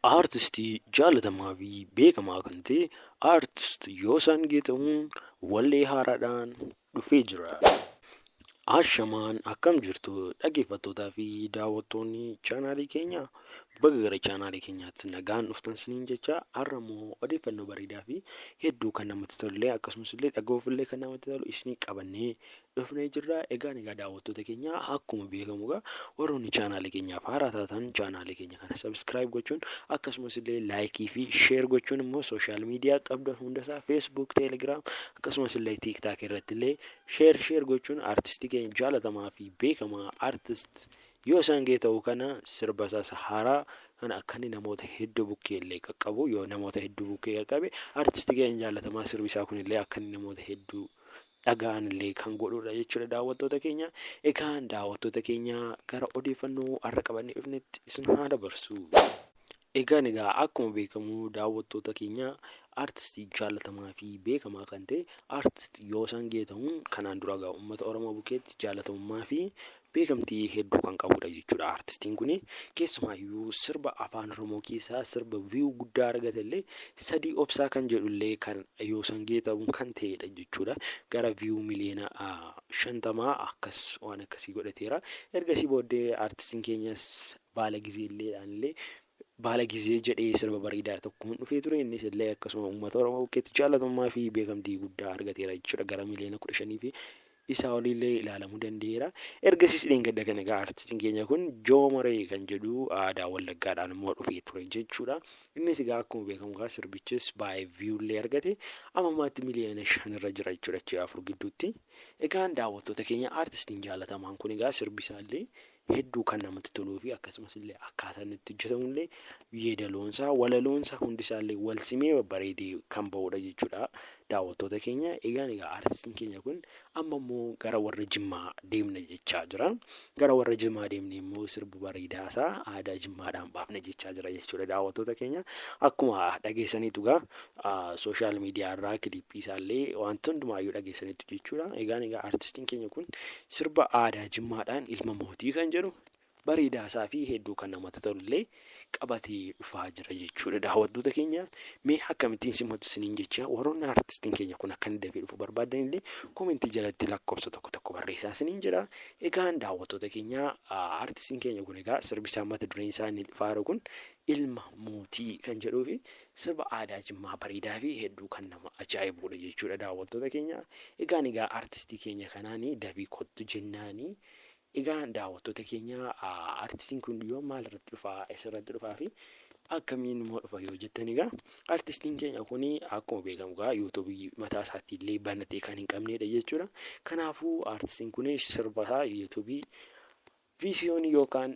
Aartistii jaalatamaa fi beekamaa kan ta'e aartist Yoosan Geetaahuun wallee haaraadhaan dhufee jira. Ashamaan akkam jirtu dhaggeeffattootaa fi daawwattoonni chaanaalii keenyaa baga gara chaanaalii keenyaatti nagaan dhuftan siniin jecha har'a immoo odeeffannoo bareedaa fi hedduu kan namatti tollee akkasumas illee dhaga'uufillee kan namatti tolu isinii qabannee dhufnee jirra. Egaa daawwattoota keenya akkuma beekamu warroonni chaanaalii keenyaaf haaraa taatan chaanaalii keenya kana sabskiraayib gochuun akkasumas illee laayikii fi sheer gochuun immoo sooshaal miidiyaa qabdan hundasaa feesbuuk, teelegiraam akkasumas illee tiiktaak irratti illee sheer gochuun aartistii keenya jaalatamaa fi beekamaa aartist Yoosan Geetaahuu kana sirba isaa haaraa kana akka inni namoota hedduu bukkee illee qaqqabu yoo namoota hedduu bukkee qaqqabe aartistii keenya jaalatamaa sirbi isaa kun illee akka inni namoota hedduu dhaga'an illee kan godhudha jechuudha daawwattoota keenya. Egaa daawwattoota keenya gara odeeffannoo har'a qabannee dhufnetti isin haa dabarsu. Egaa akkuma beekamu daawwattoota keenya aartistii jaalatamaa fi beekamaa kan ta'e aartist Yoosan Geetaahuun kanaan dura uummata Oromoo bukkeetti jaalatamummaa fi beekamtii hedduu kan qabudha jechuudha. Aartistiin kun keessumaayyuu sirba afaan Oromoo keessaa sirba viiyuu guddaa argatellee sadii obsaa kan jedhullee kan Yoosan Geetaahuun kan ta'edha jechuudha. Gara viiyuu miliyoona 50 akkas waan akkasii godhateera. Ergasii booddee aartistiin keenyas baala gizeelleedhaanillee baala gizee jedhee sirba bareedaa tokkoon dhufee ture. Innis illee akkasuma uummata Oromoo bukkeetti jaalatamummaa fi beekamtii guddaa argateera jechuudha. Gara miliyoona 15 fi isaa olillee ilaalamuu danda'eera. Ergasiis dheengadda kana aartistiin keenya kun Joomaree kan jedhu aadaa Wallaggaadhaan immoo dhufee ture jechuudha. Innis akkuma beekamu sirbichis baay'ee viiyuullee argate ammaatti miliyoona 5 irra jira jechuudha 4 gidduutti. Egaa daawwattoota keenya aartistiin jaalatamaan kun sirbisaallee hedduu kan namatti toluu fi akkasumas illee akkaataan itti hojjetamullee yeedaloonsaa walaloonsaa hundisaallee wal simee bareedee kan bahudha jechuudha daawwattoota keenya. Egaa aartistiin keenya kun amma immoo gara warra Jimmaa deemna jechaa jira. Gara warra Jimmaa deemnee immoo sirba bareedaasaa aadaa Jimmaadhaan baafna jechaa jira jechuudha daawwattoota keenya. Akkuma dhageessaniitu sooshaal miidiyaa irraa kiliippii isaallee wanti hundumaayyuu dhageessaniitu jechuudha. Egaa aartistiin keenya kun sirba aadaa Jimmaadhaan ilma mootii kan jedhu bareedaasaa fi hedduu kan namatti tolullee qabatee dhufaa jira jechuudha daawwattoota keenya. Mee akkamittiin simatu siniin jecha warroonni aartistiin keenya kun akka inni dafee dhufu barbaadanillee koomentii jalatti lakkoofsa tokko barreessaa siniin jira. Egaa daawwattoota keenya aartistiin keenya kun sirbisaa mata dureen isaa inni faaru kun ilma mootii kan jedhuu fi sirba aadaa Jimmaa bareedaa fi hedduu kan nama ajaa'ibudha jechuudha daawwattoota keenya. Egaa aartistii keenya kanaanii dafii kottu jennaanii. Egaa daawwattoota keenya aartistiin kun yoo maal irratti dhufaa isirratti dhufaa fi akkamiin immoo dhufa yoo jettan aartistiin keenya kun akkuma beekamu yuutuubii mataa isaatii illee banatee kan hin qabnedha jechuudha. Kanaafuu aartistiin kun sirba isaa yuutuubii viisiyoonii yookaan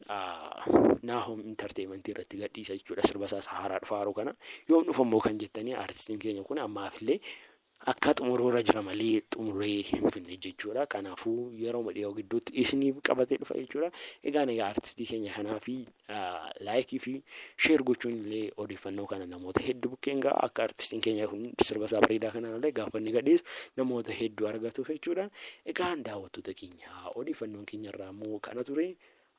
Naahom Intarteementii irratti gadhiisa jechuudha. Sirba isaa haaraa dhufaaru kana yoom dhufa immoo kan jettanii aartistiin keenya kun ammaafillee akka xumuroora jira malee xumuree hin finne jechuudha. Kanaafuu yeroo dhiyoo gidduutti isiniif qabatee dhufa jechuudha. Egaa aartistii keenya kanaaf laayikii fi sheer gochuun illee odeeffannoo kana namoota hedduu bukkeen akka aartistiin keenya kun sirba isaa bareedaa kanallee gaafa inni gadhiisu namoota hedduu argatuuf jechuudha. Egaa daawwattoota keenya odeeffannoon keenya irraa immoo kana ture.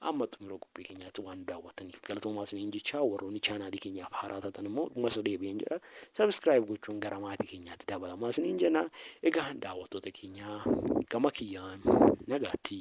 Amma xumura qophii keenyaatti waan daawwattaniif galatoomaa isiniin jecha warroonni chaanaalii keenyaaf haaraa taatan immoo dhuma deebi'een jedha sabskiraayib gochuun gara maatii keenyaatti dabalamaa isiniin jenna. Egaa daawwattoota keenya gama kiyyaan nagaatti.